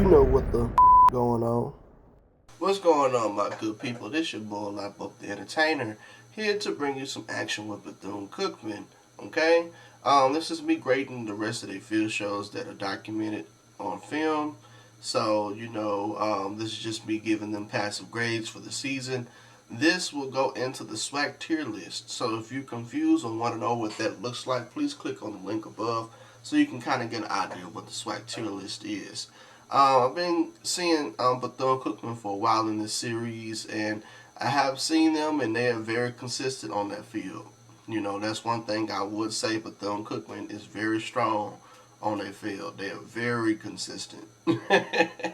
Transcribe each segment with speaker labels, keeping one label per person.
Speaker 1: You know what the going on.
Speaker 2: What's going on, my good people? This your boy, Life Up the Entertainer, here to bring you some action with Bethune-Cookman. Okay, this is me grading the rest of the field shows that are documented on film. So this is just me giving them passive grades for the season. This will go into the SWAC tier list. So if you're confused and want to know what that looks like, please click on the link above so you can kind of get an idea of what the SWAC tier list is. I've been seeing Bethune-Cookman for a while in this series, and I have seen them, and they are very consistent on that field. That's one thing I would say. Bethune-Cookman is very strong on their field. They are very consistent. I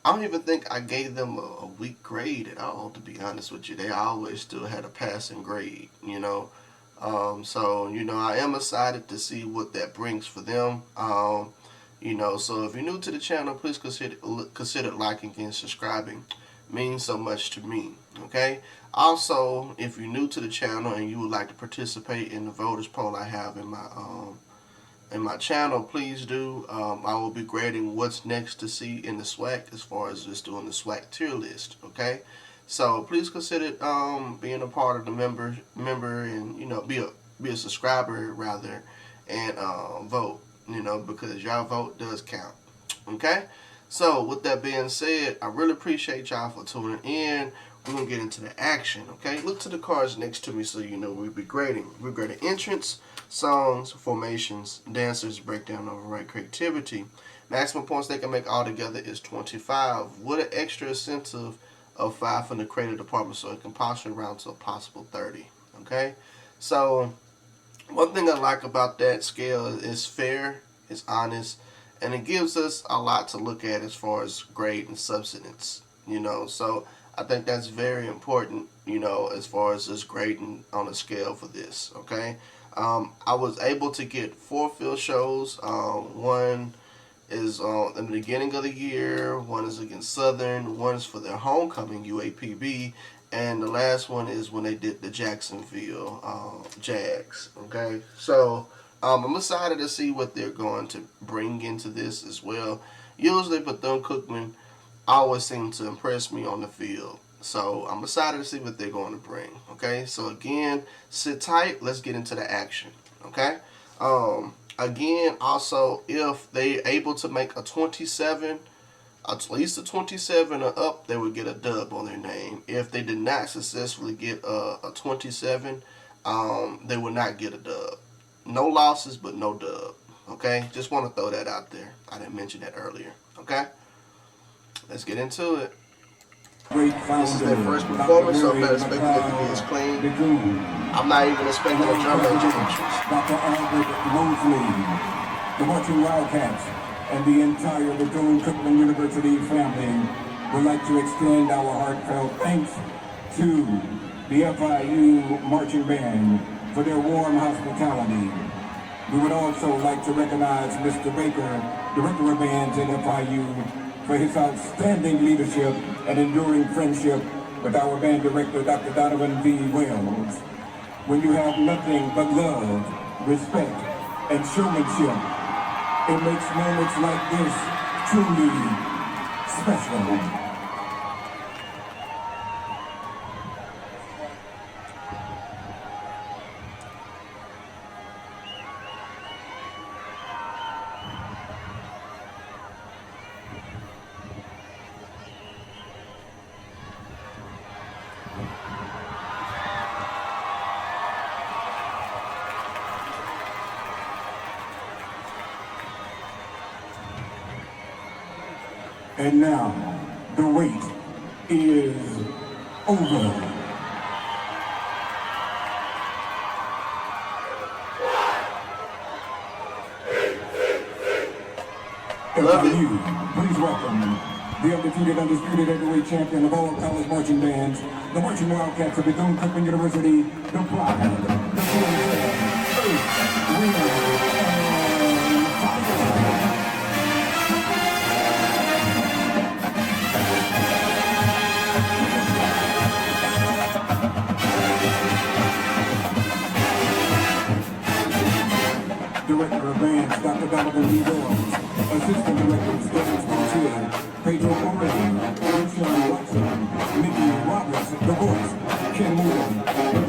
Speaker 2: don't even think I gave them a weak grade at all, to be honest with you. They always still had a passing grade, I am excited to see what that brings for them. So if you're new to the channel, please consider liking and subscribing. It means so much to me, okay? Also, if you're new to the channel and you would like to participate in the voters poll I have in my channel, please do. I will be grading what's next to see in the SWAC as far as just doing the SWAC tier list, okay? So please consider being a part of the member and be a subscriber rather, and vote. Because y'all vote does count. Okay? So, with that being said, I really appreciate y'all for tuning in. We're going to get into the action, okay? Look to the cards next to me so you know we'll be grading. We're grading entrance, songs, formations, dancers, breakdown, override creativity. Maximum points they can make all together is 25, with an extra incentive of 5 from the creative department, so it can possibly round to a possible 30, okay? So, one thing I like about that scale is fair, it's honest, and it gives us a lot to look at as far as grade and substance, So I think that's very important, as far as this grading on a scale for this, okay? I was able to get 4 field shows. One is in the beginning of the year, one is against Southern, one is for their homecoming, UAPB, and the last one is when they did the Jacksonville Jags, okay? So I'm excited to see what they're going to bring into this as well. Usually Bethune-Cookman always seem to impress me on the field. So I'm excited to see what they're going to bring, okay? So again, sit tight. Let's get into the action, okay? Again, also, if they're able to make a 27, at least a 27 or up, they would get a dub on their name. If they did not successfully get a 27, they would not get a dub. No losses, but no dub. Okay? Just want to throw that out there. I didn't mention that earlier. Okay? Let's get into it. This is their first performance, so I'm not expecting it to be as clean. I'm not even expecting a drum major entrance.
Speaker 3: Dr. Albert Mosley, the Marching Wildcats, and the entire Bethune-Cookman University family would like to extend our heartfelt thanks to the FIU Marching Band for their warm hospitality. We would also like to recognize Mr. Baker, Director of Bands at FIU, for his outstanding leadership and enduring friendship with our band director, Dr. Donovan V. Wells. When you have nothing but love, respect, and showmanship, it makes moments like this truly special. And now, the wait is over. FIU, please welcome the undefeated, undisputed heavyweight champion of all college marching bands, the Marching Wildcats of Bethune-Cookman University, the Pride, the Earth, Wind, and Fire. Director of Bands, Dr. Donovan V. Wells. Assistant Directors Dennis Montiel, Pedro O'Reilly, Richard Watson, Mickey Roberts, The Voice, Ken Moore, The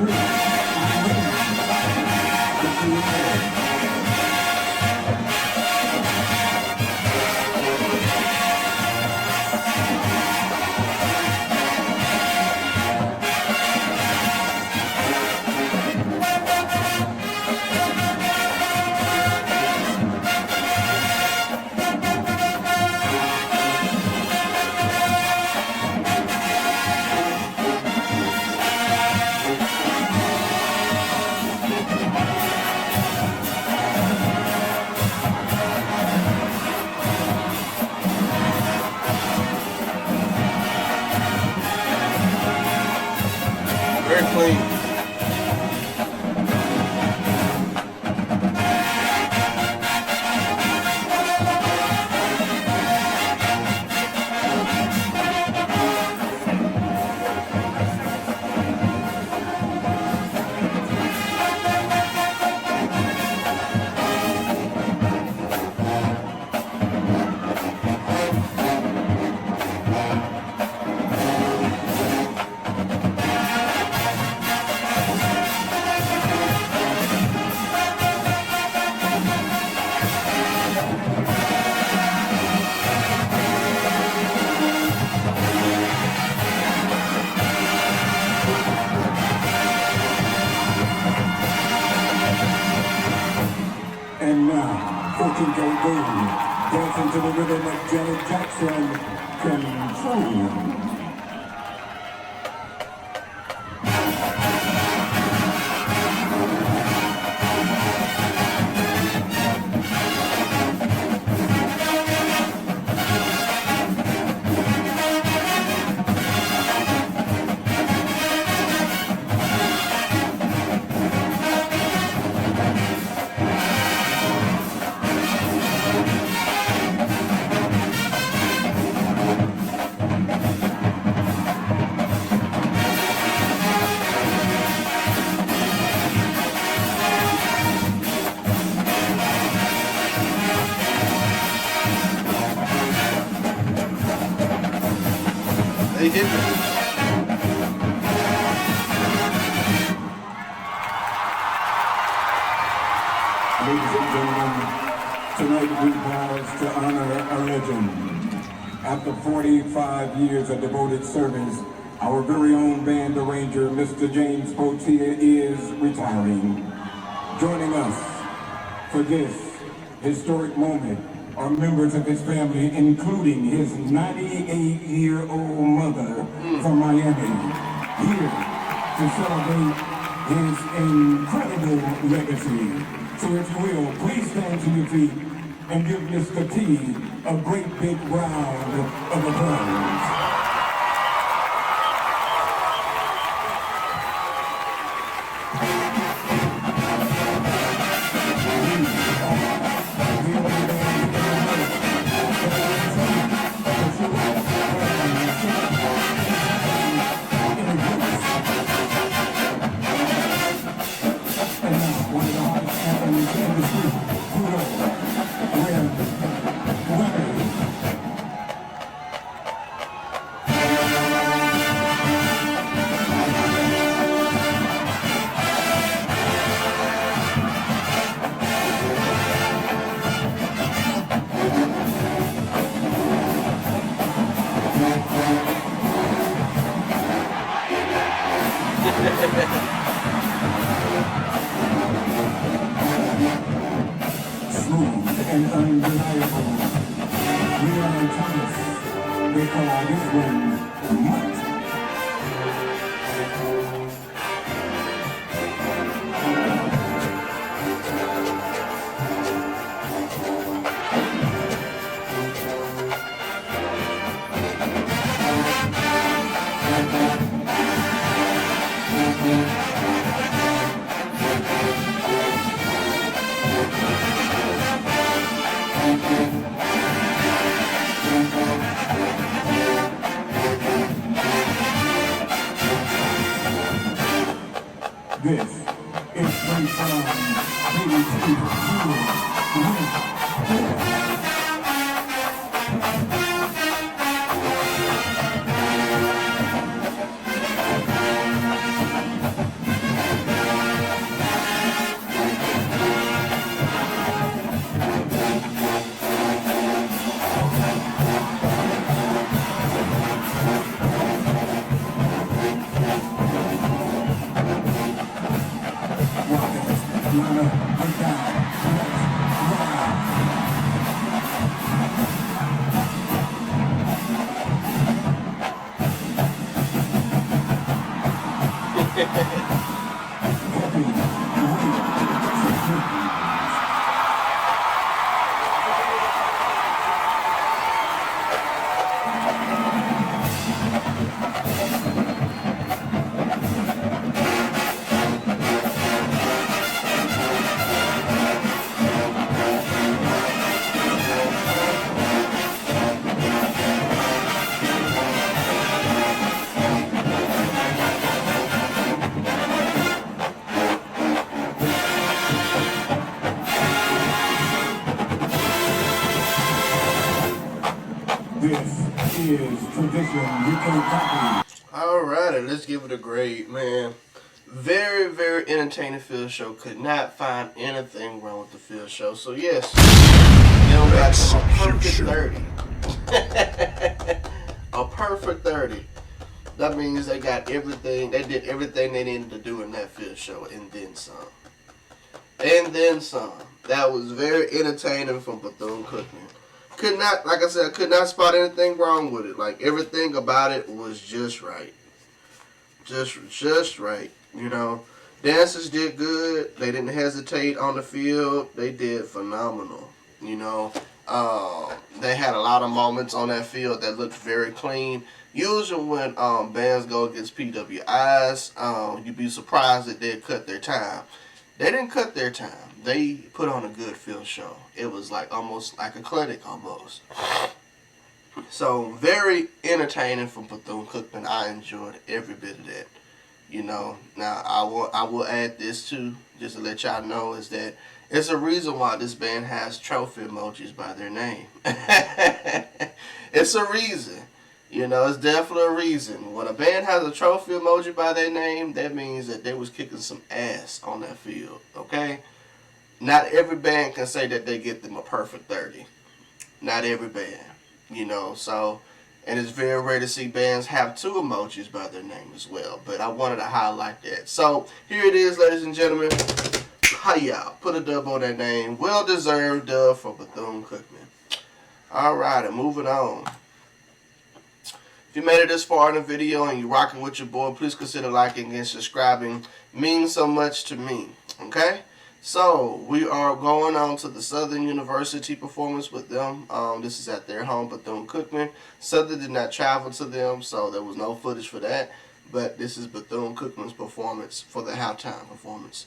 Speaker 2: Very clean.
Speaker 3: And now, 14-karat gold, dancing to the rhythm of Janet Jackson, Control.
Speaker 2: They did that.
Speaker 3: Ladies and gentlemen, tonight we pause to honor a legend. After 45 years of devoted service, our very own band arranger, Mr. James Potier, is retiring. Joining us for this historic moment are members of his family, including his 98-year-old mother from Miami, here to celebrate his incredible legacy. So if you will, please stand to your feet and give Mr. T a great big round of applause. Smooth and undeniable. Leon Thomas, we call this one Mutt. is tradition you can't copy.
Speaker 2: Alrighty, let's give it a grade, man. Very, very entertaining field show. Could not find anything wrong with the field show. So yes, give them back a perfect 30. A perfect 30. That means they got everything. They did everything they needed to do in that field show, and then some. And then some. That was very entertaining from Bethune-Cookman. Could not, like I said, I could not spot anything wrong with it. Like, everything about it was just right. Just right. You know, dancers did good. They didn't hesitate on the field. They did phenomenal. You know, they had a lot of moments on that field that looked very clean. Usually when bands go against PWIs, you'd be surprised that they cut their time. They didn't cut their time. They put on a good field show. It was like almost like a clinic almost. So very entertaining from Bethune-Cookman. I enjoyed every bit of that. You know, now I will add this too, just to let y'all know, is that it's a reason why this band has trophy emojis by their name. It's a reason. You know, it's definitely a reason. When a band has a trophy emoji by their name, that means that they was kicking some ass on that field, okay? Not every band can say that they get them a perfect 30. Not every band, you know, so, and it's very rare to see bands have two emojis by their name as well, but I wanted to highlight that. So, here it is, ladies and gentlemen. Hiya, put a dub on that name. Well-deserved dub for Bethune-Cookman. Alright, moving on. If you made it this far in the video and you're rocking with your boy, please consider liking and subscribing. It means so much to me. Okay? So, we are going on to the Southern University performance with them. This is at their home, Bethune-Cookman. Southern did not travel to them, so there was no footage for that. But this is Bethune-Cookman's performance for the halftime performance.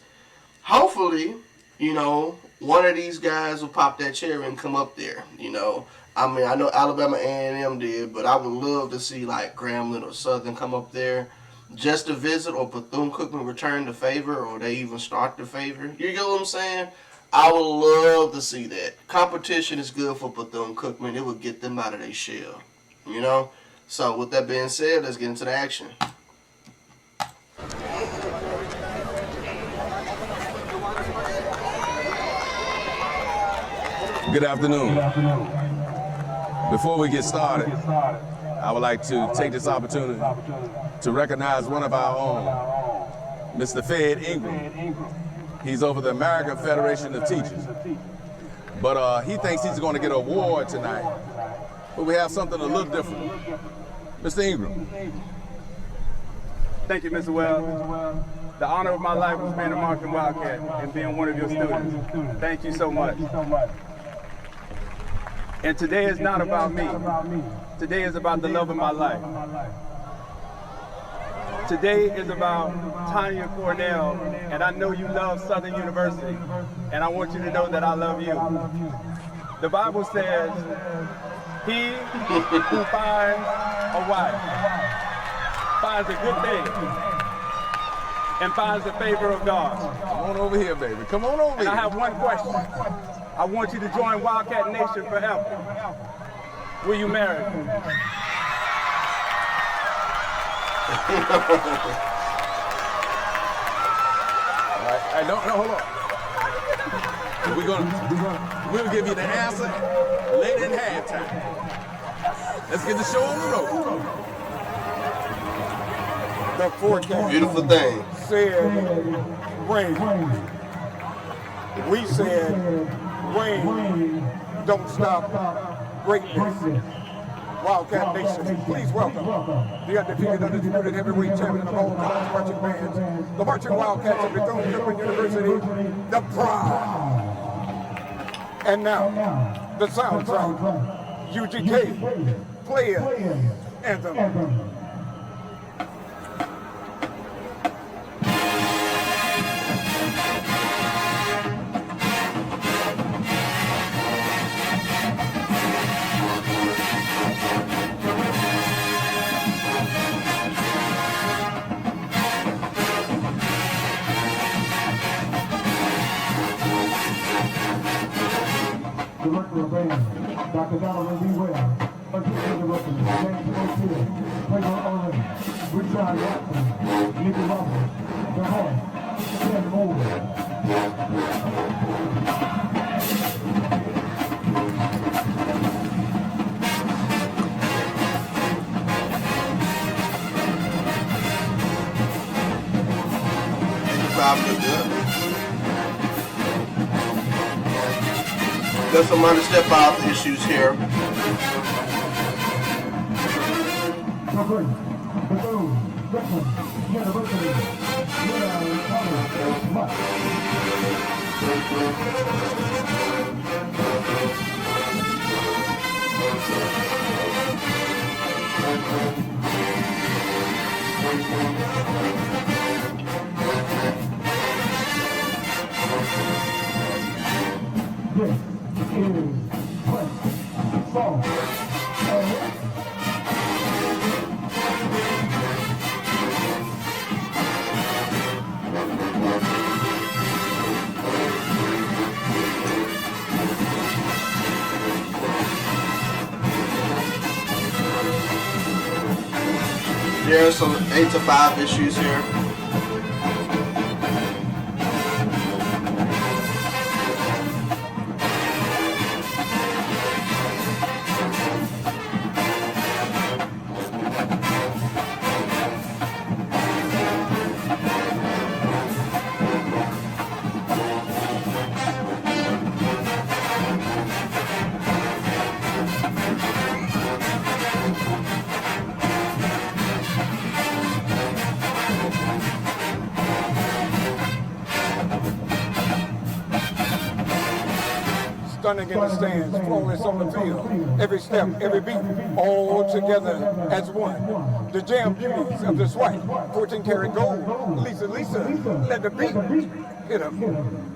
Speaker 2: Hopefully, you know, one of these guys will pop that cherry and come up there, you know. I mean, I know Alabama A&M did, but I would love to see, like, Grambling or Southern come up there just to visit, or Bethune-Cookman return the favor, or they even start the favor. You get what I'm saying? I would love to see that. Competition is good for Bethune-Cookman. It would get them out of their shell, you know? So, with that being said, let's get into the action.
Speaker 4: Good afternoon. Before we get started, I would like to take this opportunity to recognize one of our own, Mr. Fed Ingram. He's over the American Federation of Teachers. But he thinks he's going to get an award tonight. But we have something a little different. Mr. Ingram.
Speaker 5: Thank you, Mr. Wells. The honor of my life was being a Markham Wildcat and being one of your students. Thank you so much. And today is not about me. Today is about the love of my life. Today is about Tanya Cornell, and I know you love Southern University, and I want you to know that I love you. The Bible says, he who finds a wife finds a good thing and finds the favor of God.
Speaker 4: Come on over here, baby. Come on over here.
Speaker 5: And I have one question. I want you to join Wildcat Nation forever. Will you marry me?
Speaker 4: All right, hold on. We'll give you the answer later in halftime. Let's get the show on the road.
Speaker 6: The forecast
Speaker 2: Beautiful thing.
Speaker 6: said rain. We said rain don't stop greatness. Wildcat Nation, please welcome the undefeated, undisputed heavyweight champion of all college marching bands, the Marching Wildcats of Bethune-Cookman University, the Pride. And now, the soundtrack, UGK, Player Anthem. Director of Band, Dr. Donald B. Wells.
Speaker 3: Assistant Director, James O'Toole, Playboy Owen, Richard Watson, Nicky Roberts, the host, Ken Moore.
Speaker 2: Probably good. There's some understep out issues here.
Speaker 3: This is Prince Song.
Speaker 2: There are some 8 to 5 issues here.
Speaker 6: Stunning in the stands, flawless on the field. Every step, every beat, all together as one. The jam beauties of the swipe, 14 karat gold. Lisa, let the beat hit 'em.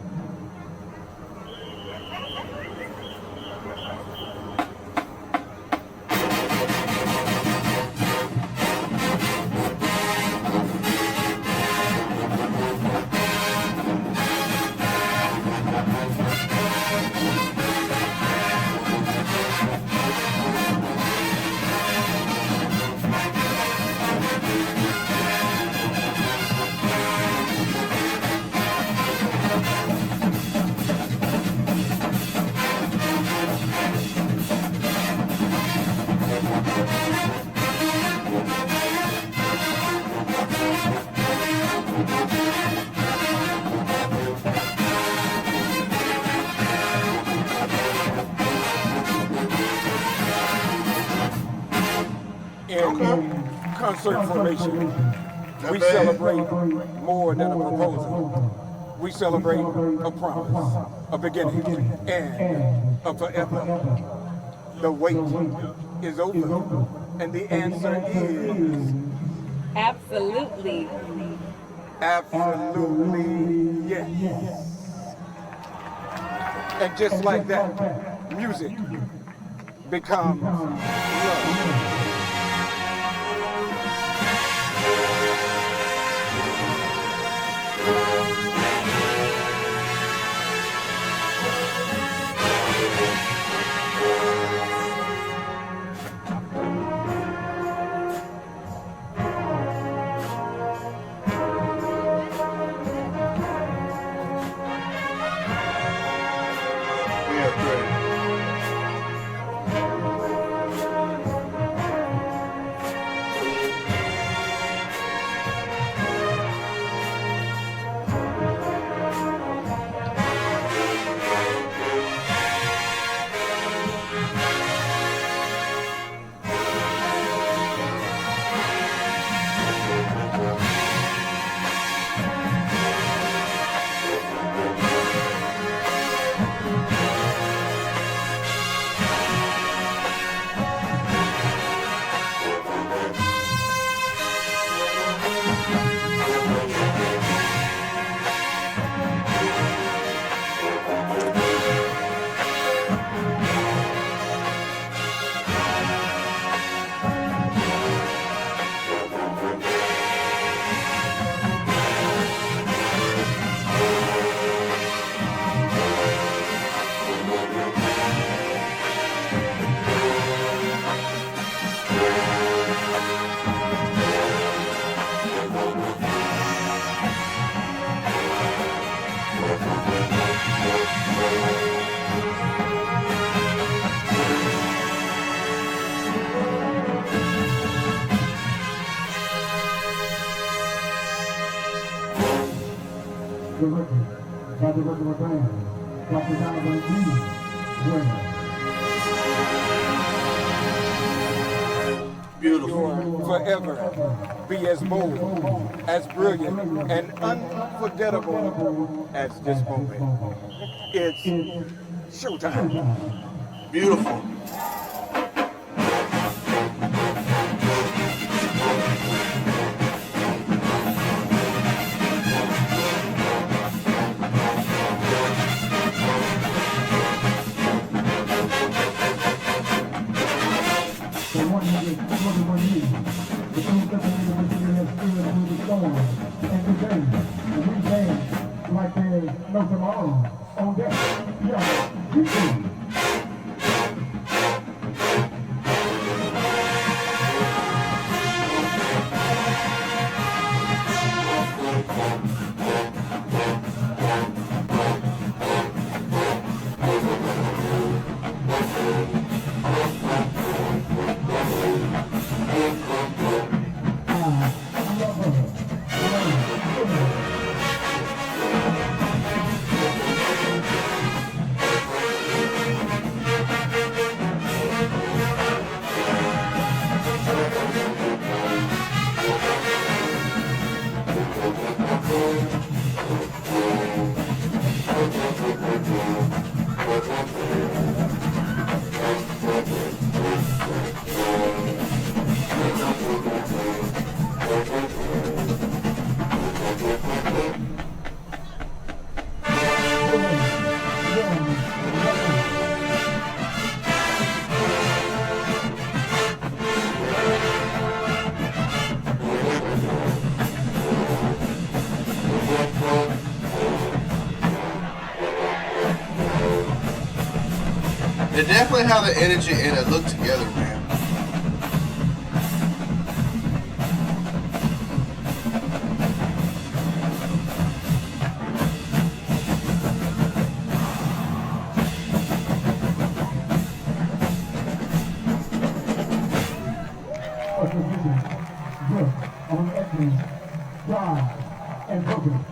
Speaker 6: In concert formation, we celebrate more than a proposal. We celebrate a promise, a beginning, and a forever. The wait is over, and the answer is
Speaker 7: absolutely.
Speaker 6: Absolutely yes. And just like that, music becomes love.
Speaker 2: Beautiful.
Speaker 6: Forever be as bold, as brilliant, and unforgettable as this moment. It's showtime.
Speaker 2: Beautiful.
Speaker 3: For 121 years, the Bethune-Cookman University has stood through the storm. And today, we dance like there's no tomorrow. On deck, yeah, you too.
Speaker 2: They definitely have the energy and it look together, man.
Speaker 3: On excellence, pride, and purpose.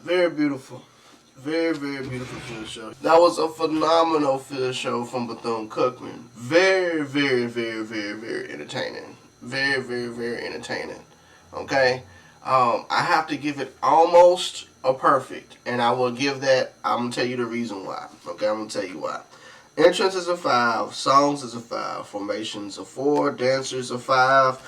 Speaker 2: Very beautiful. Very, very beautiful field show. That was a phenomenal field show from Bethune-Cookman. Very, very, very, very, very entertaining. Very, very, very entertaining. Okay? I have to give it almost a perfect. And I will give that, I'm going to tell you the reason why. Okay? I'm going to tell you why. Entrance is a 5. Songs is a 5. Formations a 4. Dancers a 5.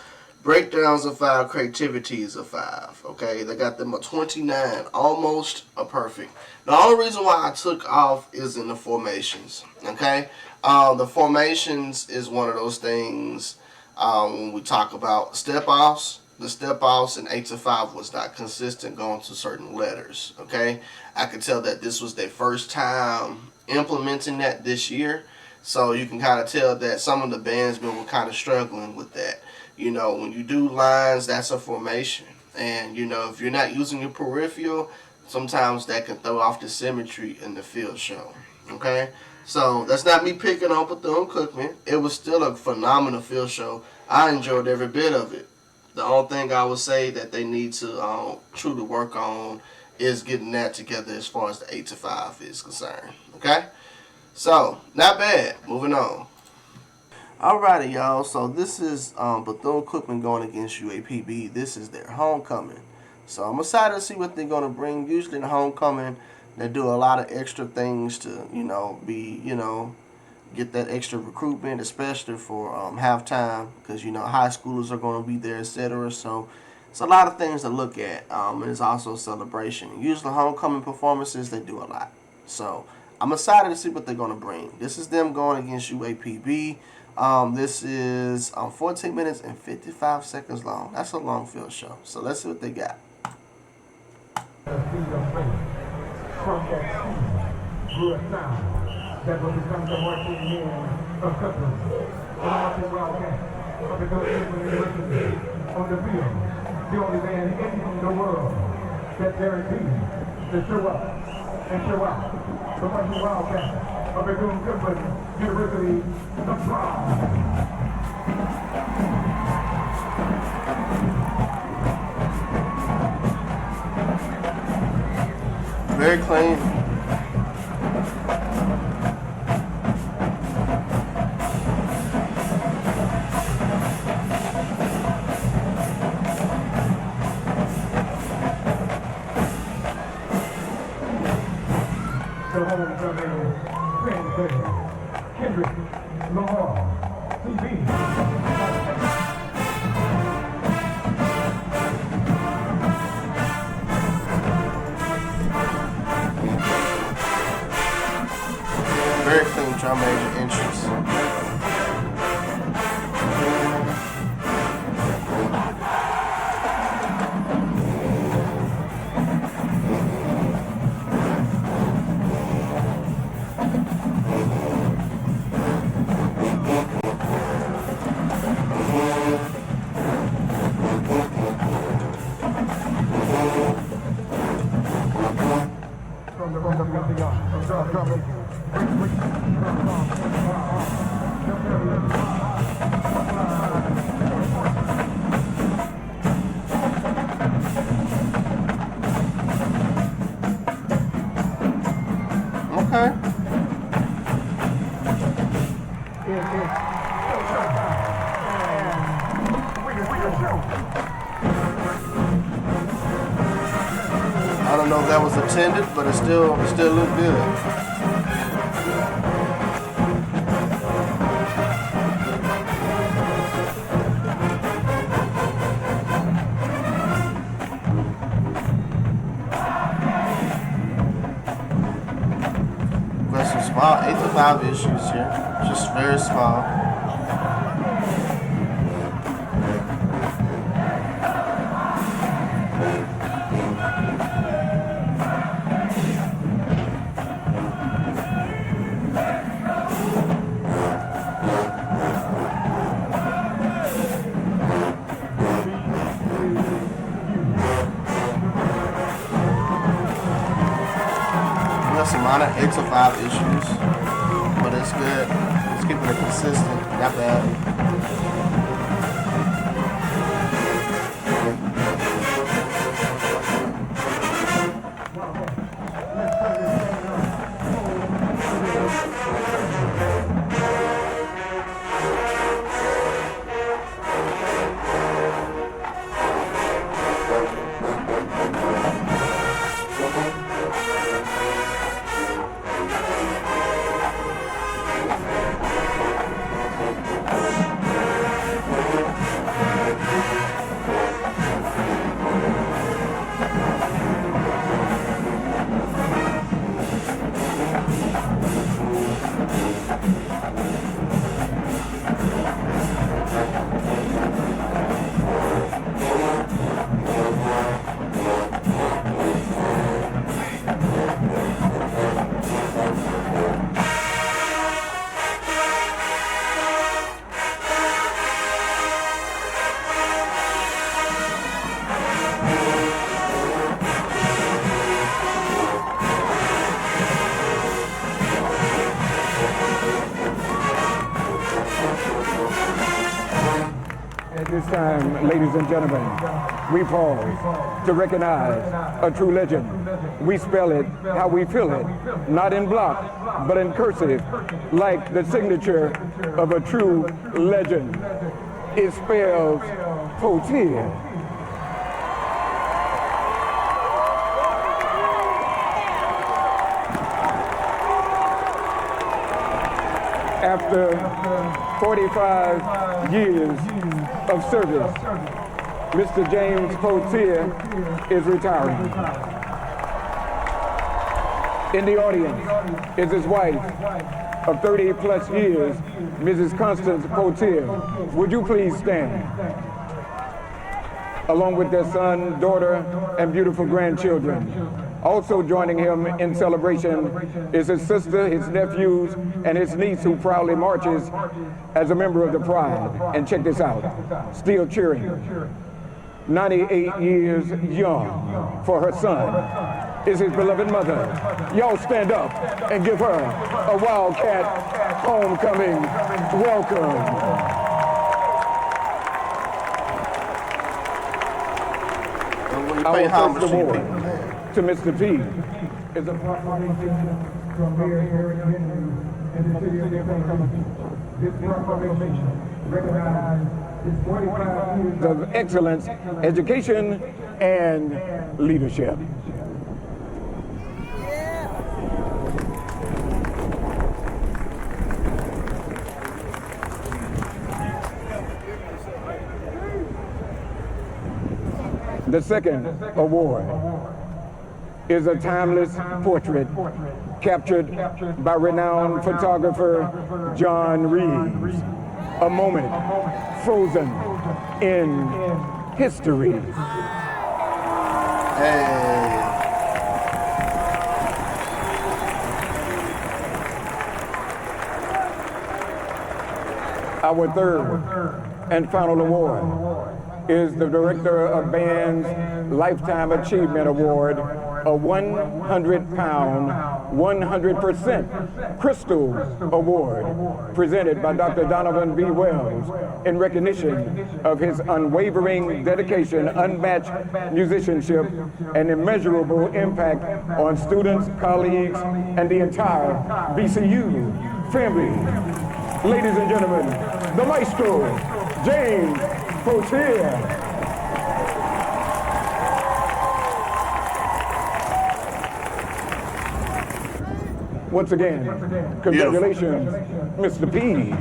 Speaker 2: Breakdowns of 5, creativity is a 5. Okay, they got them a 29, almost a perfect. The only reason why I took off is in the formations. Okay, the formations is one of those things when we talk about step offs. The step offs in 8 to 5 was not consistent going to certain letters. Okay, I could tell that this was their first time implementing that this year, so you can kind of tell that some of the bandsmen were kind of struggling with that. You know, when you do lines, that's a formation. And, you know, if you're not using your peripheral, sometimes that can throw off the symmetry in the field show. Okay? So, that's not me picking on Bethune-Cookman. It was still a phenomenal field show. I enjoyed every bit of it. The only thing I would say that they need to truly work on is getting that together as far as the 8 to 5 is concerned. Okay? So, not bad. Moving on. Alrighty, y'all. So this is Bethune-Cookman going against UAPB. This is their homecoming. So I'm excited to see what they're going to bring. Usually in homecoming, they do a lot of extra things to, get that extra recruitment, especially for halftime, because, high schoolers are going to be there, etc. So it's a lot of things to look at. And it's also a celebration. Usually homecoming performances, they do a lot. So I'm excited to see what they're going to bring. This is them going against UAPB. This is 14 minutes and 55 seconds long. That's a long field show. So let's see what they got.
Speaker 3: From that through a sound that will become the marching men of Cooperman. The marching wildcat of the Cooperman University on the field, the only man in the world that guarantees to show up and show out. The marching wildcat of Bethune-Cookman University, the Proud.
Speaker 2: Very clean.
Speaker 3: The homecoming Grandson, Kendrick Lamar, TV.
Speaker 2: Very clean drum major entrance.
Speaker 3: Okay.
Speaker 2: I don't know if that was intended, but it still looked good. Got some small 8 to 5 issues here, just very small. Some minor 8 to 5 issues, but it's good. It's keeping it consistent, not bad.
Speaker 3: At this time, ladies and gentlemen, we pause to recognize a true legend. We spell it how we feel it, not in block, but in cursive, like the signature of a true legend. It spells Potier. After 45 years of service, Mr. James Potier is retiring. In the audience is his wife of 30 plus years, Mrs. Constance Potier. Would you please stand? Along with their son, daughter, and beautiful grandchildren. Also joining him in celebration is his sister, his nephews, and his niece who proudly marches as a member of the Pride. And check this out, still cheering. 98 years young for her son is his beloved mother. Y'all stand up and give her a Wildcat homecoming welcome. Our first award to Mr. P is a proclamation from Mayor Eric Henry and the city of Philadelphia. This proclamation recognizes his 45 years of excellence, education, and leadership. The second award is a timeless portrait captured by renowned photographer John Reeves. A moment frozen in history.
Speaker 2: Hey.
Speaker 3: Our third and final award is the Director of Band's Lifetime Achievement Award, a 100-pound, 100% Crystal Award, presented by Dr. Donovan B. Wells in recognition of his unwavering dedication, unmatched musicianship, and immeasurable impact on students, colleagues, and the entire BCU family. Ladies and gentlemen, the maestro, James Potier. Once again, congratulations, Mr. P.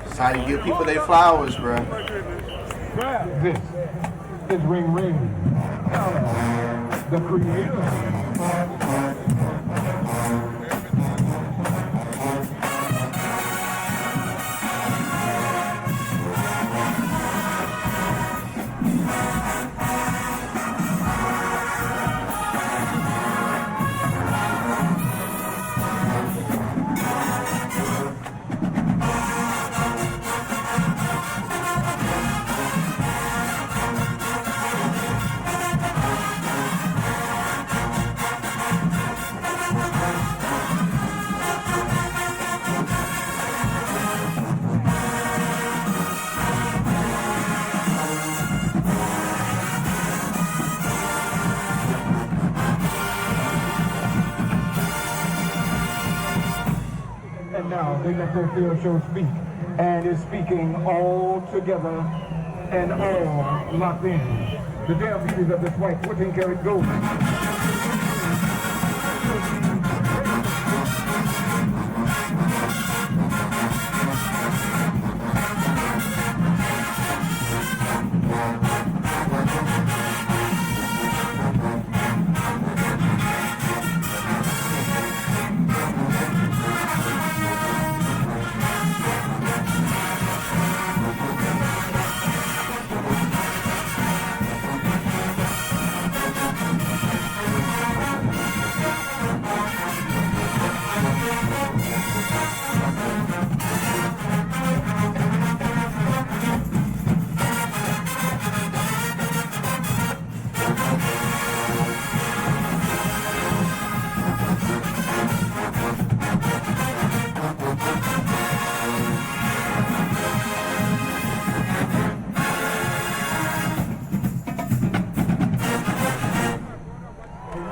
Speaker 2: That's how you give people their flowers, bro.
Speaker 3: This is Ring Ring, the creator. Now they let their field show speak, and is speaking all together and all locked in. The damn beauties of this white 14-karat gold.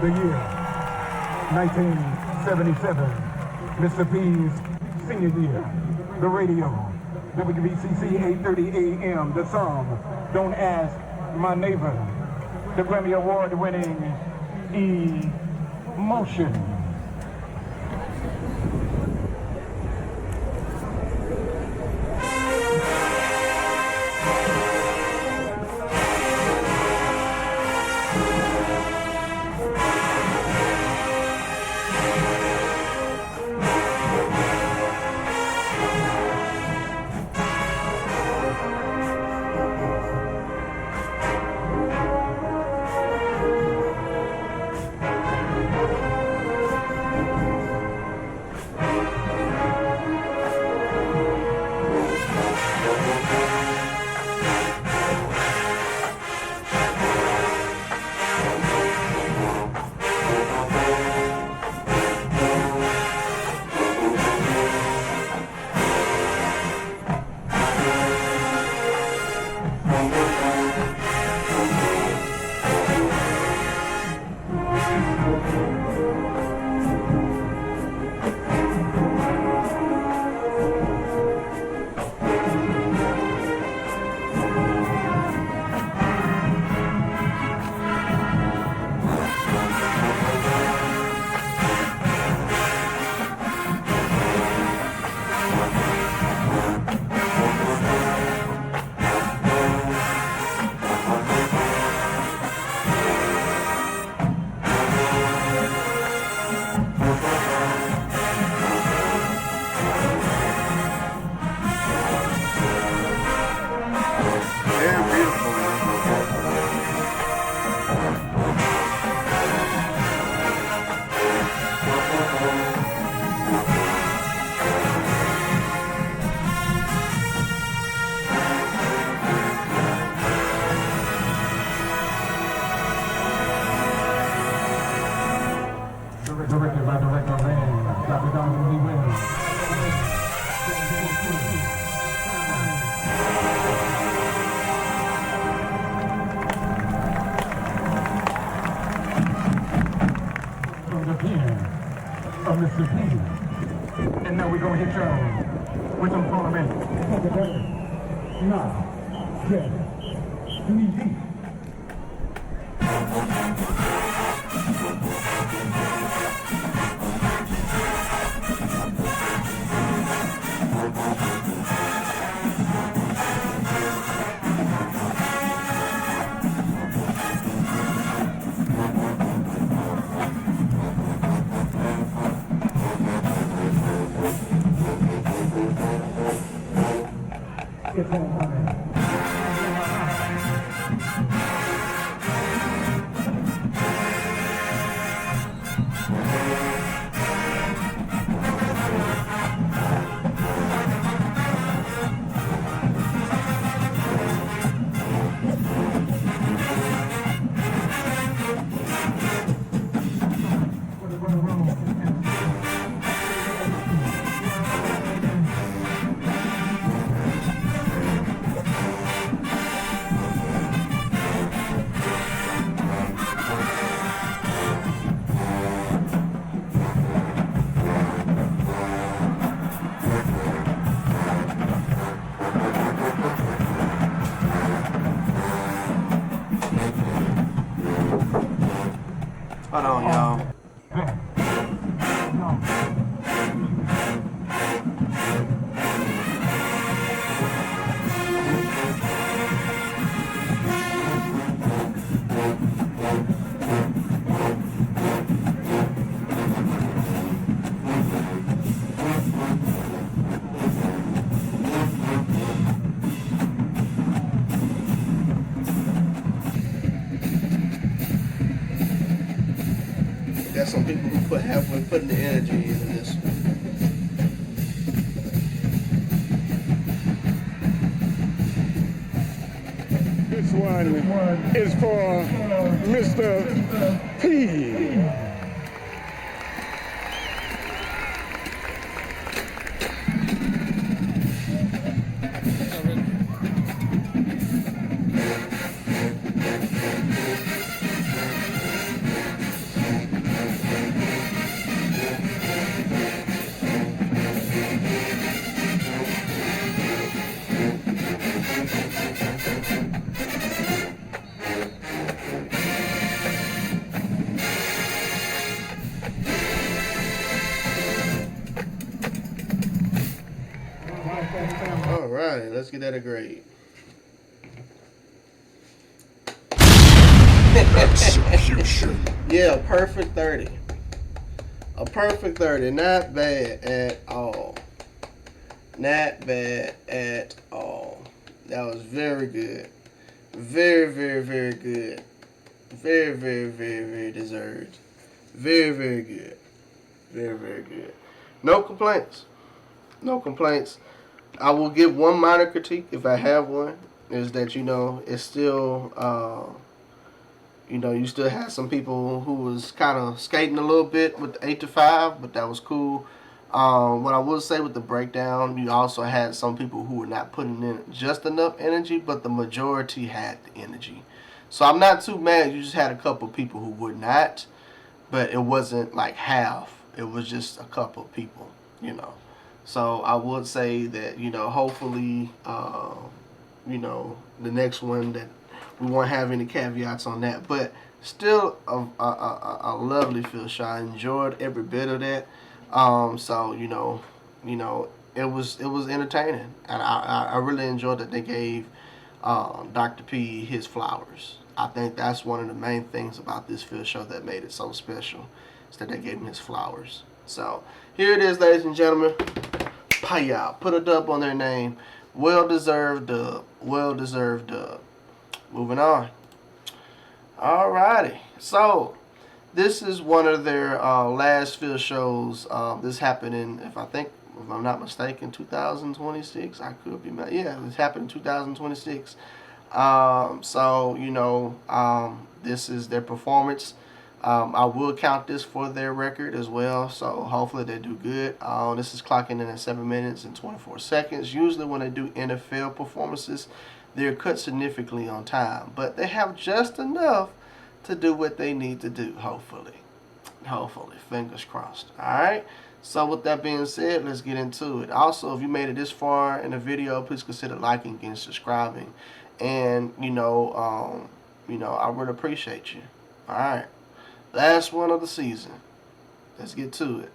Speaker 3: The year 1977, Mr. P's senior year. The radio, WBCC 830 AM, the song, Don't Ask My Neighbor. The Grammy Award winning Emotion. of Mr. P. And now we're going to hit y'all with some fundamentals. Now, get easy.
Speaker 2: Hold on, y'all. Got some people who have been putting the energy into this.
Speaker 6: This one is for Mr. P.
Speaker 2: All right, let's get that a grade.
Speaker 1: Execution.
Speaker 2: Yeah, perfect 30. A perfect 30. Not bad at all. Not bad at all. That was very good. Very, very, very good. Very, very, very, very deserved. Very, very good. Very, very good. No complaints. No complaints. I will give one minor critique, if I have one, is that, it's still, you still had some people who was kind of skating a little bit with the 8 to 5, but that was cool. What I will say with the breakdown, you also had some people who were not putting in just enough energy, but the majority had the energy. So I'm not too mad. You just had a couple people who would not, but it wasn't like half. It was just a couple people, So I would say that, hopefully, the next one that we won't have any caveats on that. But still a lovely field show. I enjoyed every bit of that. So, it was entertaining. And I really enjoyed that they gave Dr. P his flowers. I think that's one of the main things about this field show that made it so special, is that they gave him his flowers. So here it is, ladies and gentlemen. Paya, put a dub on their name. Well-deserved dub. Well-deserved dub. Moving on. Alrighty. So this is one of their last field shows. This happened in, if I'm not mistaken, 2026. I could be mad. Yeah, this happened in 2026. This is their performance. I will count this for their record as well, so hopefully they do good. This is clocking in at 7 minutes and 24 seconds. Usually when they do NFL performances, they're cut significantly on time, but they have just enough to do what they need to do, hopefully. Hopefully, fingers crossed. All right. So with that being said, let's get into it. Also, if you made it this far in the video, please consider liking and subscribing. And I really appreciate you. All right. Last one of the season. Let's get to it.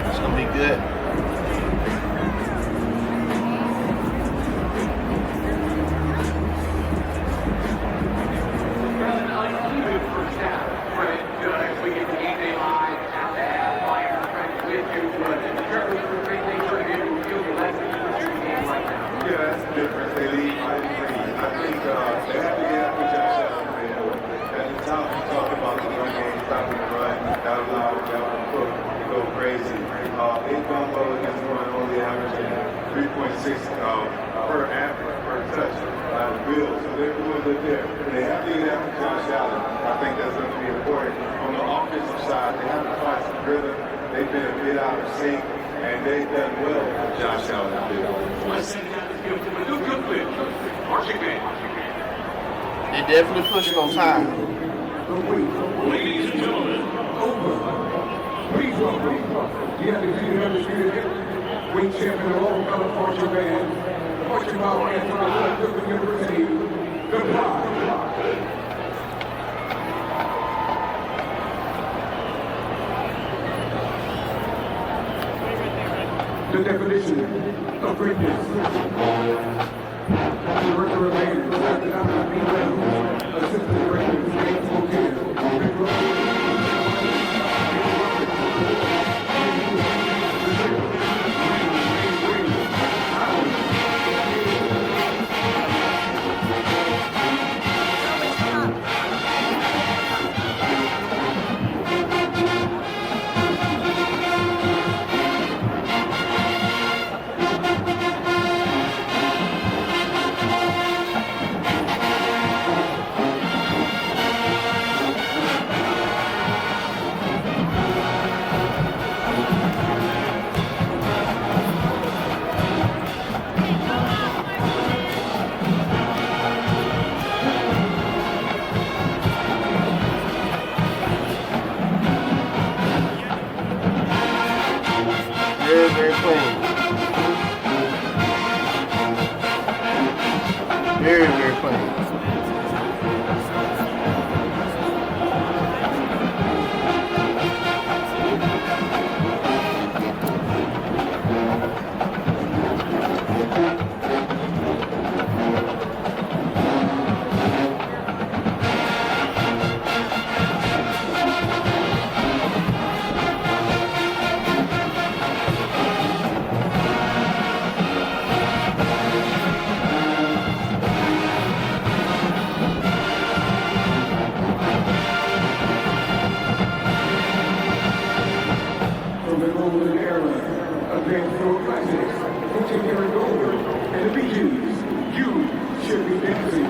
Speaker 2: It's gonna be good.
Speaker 8: They have to get after Josh Allen. I think that's going to be important. On the offensive side, they have to find some rhythm. They've been a bit out of sync, and they've done well with Josh Allen.
Speaker 2: They definitely pushing on time.
Speaker 3: Ladies and gentlemen, please welcome the undisputed wing champion of all color marching band, marching band from the Ep.64 University, the The definition of greatness. The director of band, assistant director, James O'Keefe,
Speaker 2: Very clean. Very clean. And the BCUs, you should be dancing.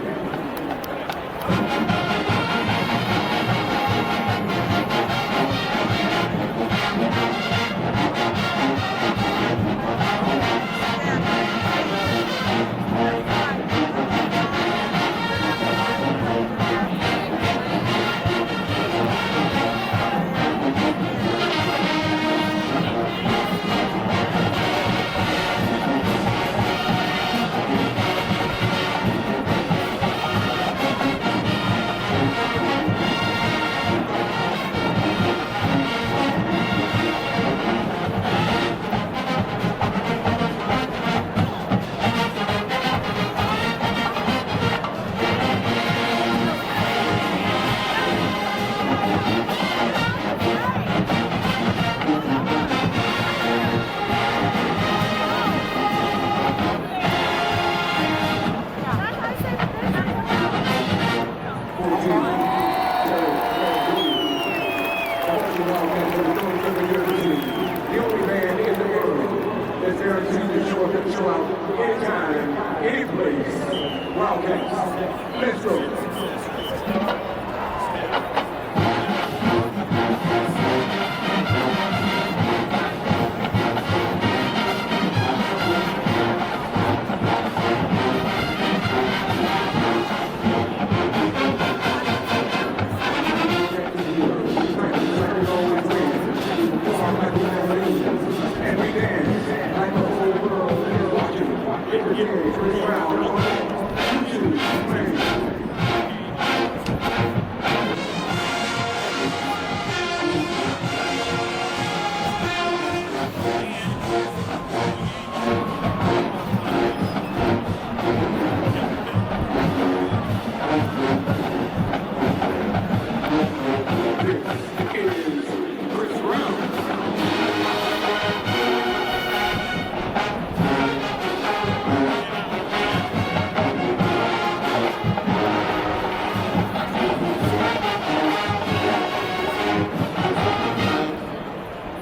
Speaker 2: Let's go.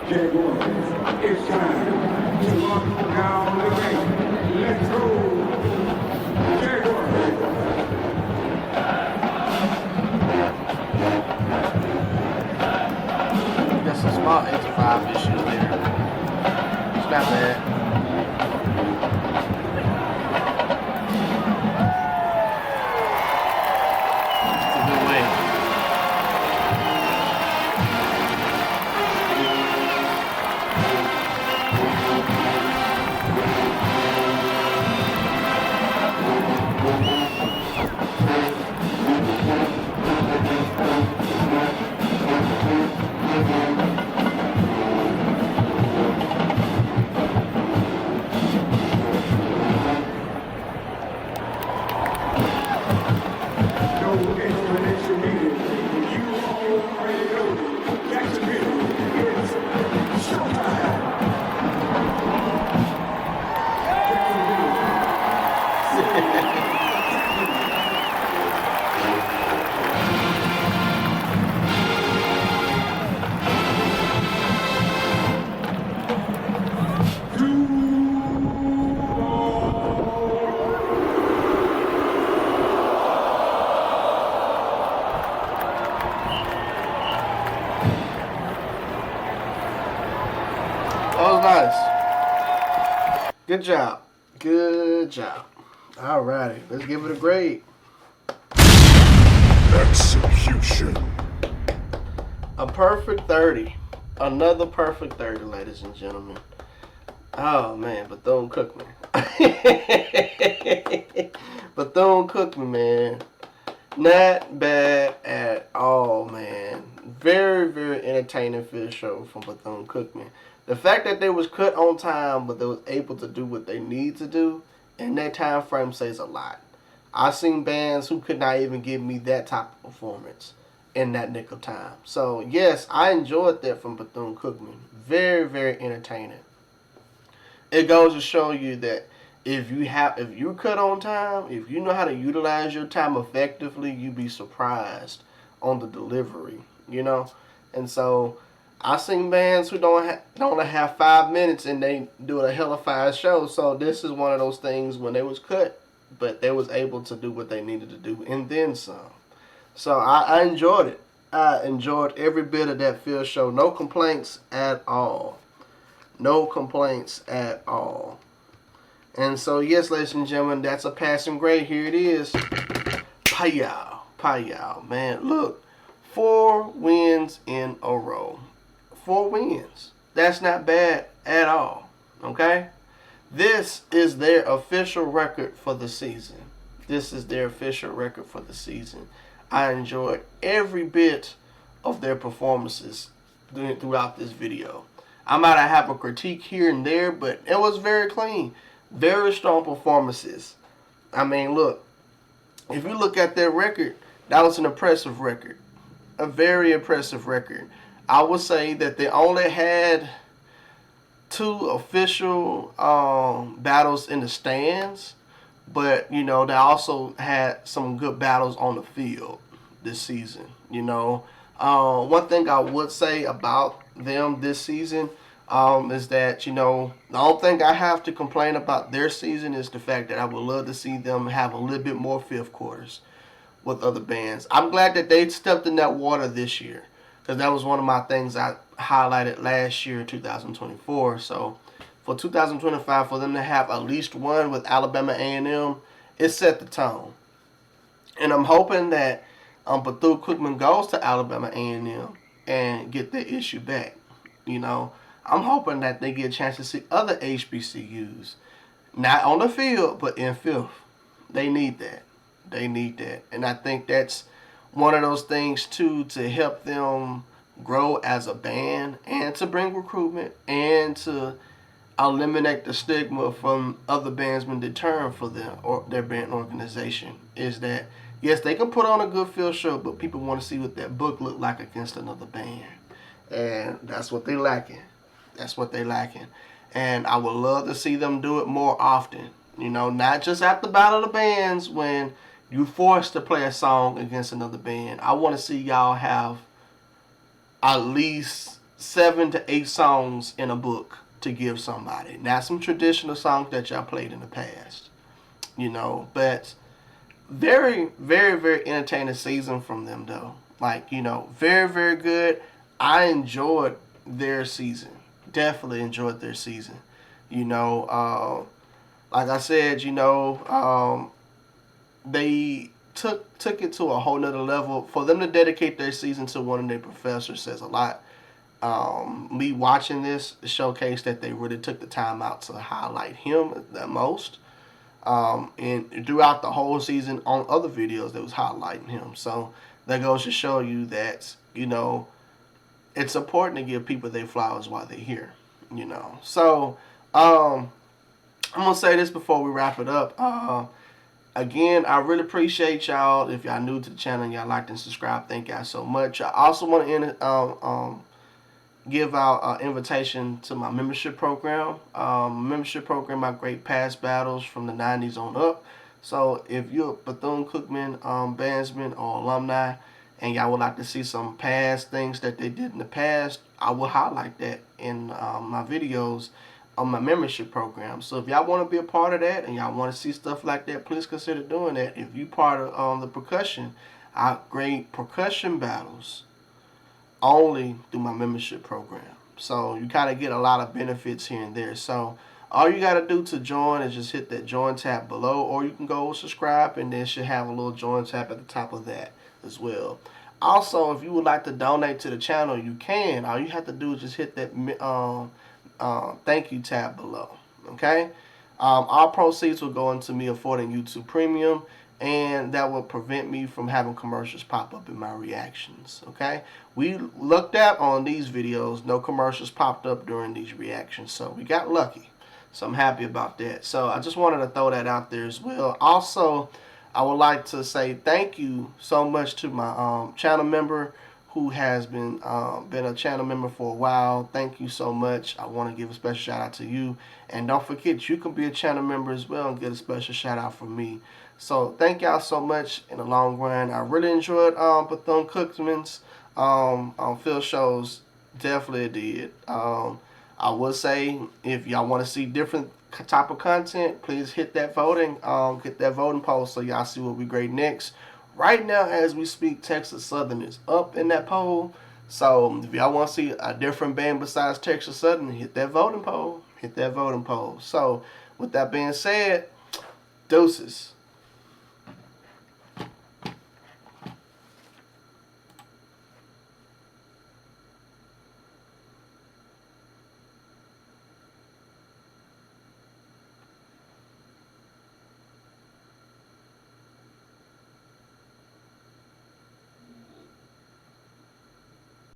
Speaker 3: Jaguars, it's time to lock down the game. Let's go, Jaguars.
Speaker 2: Got some small 85 issues there. It's not bad. It's a good way.
Speaker 3: No explanation needed. You already know. Jacksonville, it's showtime.
Speaker 2: That was nice. Good job. Good job. Alrighty, let's give it a grade.
Speaker 1: Execution.
Speaker 2: A perfect 30. Another perfect 30, ladies and gentlemen. Oh man, Bethune-Cookman. Bethune-Cookman, man. Not bad at all, man. Very, very entertaining field show from Bethune-Cookman. The fact that they was cut on time, but they was able to do what they need to do in that time frame says a lot. I've seen bands who could not even give me that type of performance in that nick of time. So yes, I enjoyed that from Bethune-Cookman. Very, very entertaining. It goes to show you that if you cut on time, if you know how to utilize your time effectively, you'd be surprised on the delivery, you know. And so I've seen bands who don't only have 5 minutes and they do a hell of a show. So this is one of those things when they was cut, but they was able to do what they needed to do and then some. So I enjoyed it. I enjoyed every bit of that field show. No complaints at all. No complaints at all. And so yes, ladies and gentlemen, that's a passing grade. Here it is. Payal. Payal. Man, look. 4 wins in a row. 4 wins. That's not bad at all. Okay? This is their official record for the season. This is their official record for the season. I enjoyed every bit of their performances throughout this video. I might have a critique here and there, but it was very clean. Very strong performances. I mean, look. If you look at their record, that was an impressive record. A very impressive record. I would say that they only had 2 official battles in the stands, but you know they also had some good battles on the field this season. You know, one thing I would say about them this season is that, you know, the only thing I have to complain about their season is the fact that I would love to see them have a little bit more fifth quarters with other bands. I'm glad that they stepped in that water this year, because that was one of my things I highlighted last year, 2024. So for 2025, for them to have at least one with Alabama A&M, it set the tone. And I'm hoping that Bethune-Cookman goes to Alabama A&M and get the issue back. You know, I'm hoping that they get a chance to see other HBCUs, not on the field, but in fifth. They need that. They need that. And I think that's one of those things, too, to help them grow as a band and to bring recruitment and to eliminate the stigma from other bands when they turn for them or their band organization, is that, yes, they can put on a good field show, but people want to see what that book look like against another band. And that's what they're lacking. That's what they're lacking. And I would love to see them do it more often. You know, not just at the Battle of the Bands when you forced to play a song against another band. I want to see y'all have at least 7 to 8 songs in a book to give somebody. Not some traditional songs that y'all played in the past, you know, but very, very, very entertaining season from them though. Like, you know, very, very good. I enjoyed their season. Definitely enjoyed their season. You know, like I said, you know, they took it to a whole nother level. For them to dedicate their season to one of their professors says a lot. Me watching this showcase that they really took the time out to highlight him the most. And throughout the whole season on other videos that was highlighting him. So that goes to show you that, you know, it's important to give people their flowers while they're here, you know. So I'm gonna say this before we wrap it up. Again, I really appreciate y'all. If y'all new to the channel and y'all like and subscribe, thank y'all so much. I also want to give out an invitation to my membership program. My great past battles from the 90s on up. So if you're a Bethune-Cookman bandsman or alumni and y'all would like to see some past things that they did in the past, I will highlight that in my videos on my membership program. So if y'all want to be a part of that and y'all want to see stuff like that, please consider doing that. If you part of the percussion, I grade percussion battles only through my membership program. So you kind of get a lot of benefits here and there. So all you got to do to join is just hit that join tab below, or you can go subscribe and then should have a little join tab at the top of that as well. Also, if you would like to donate to the channel, you can. All you have to do is just hit that thank you tab below. Okay? All proceeds will go into me affording YouTube Premium, and that will prevent me from having commercials pop up in my reactions. Okay? We looked at on these videos, no commercials popped up during these reactions, so we got lucky. So I'm happy about that. So I just wanted to throw that out there as well. Also, I would like to say thank you so much to my channel member who has been a channel member for a while. Thank you so much. I want to give a special shout out to you. And don't forget, you can be a channel member as well and get a special shout out from me. So thank y'all so much in the long run. I really enjoyed Bethune-Cookman's field shows. Definitely did. I would say if y'all want to see different type of content, please hit that voting poll so y'all see what we grade next. Right now, as we speak, Texas Southern is up in that poll. So if y'all want to see a different band besides Texas Southern, hit that voting poll. Hit that voting poll. So with that being said, deuces.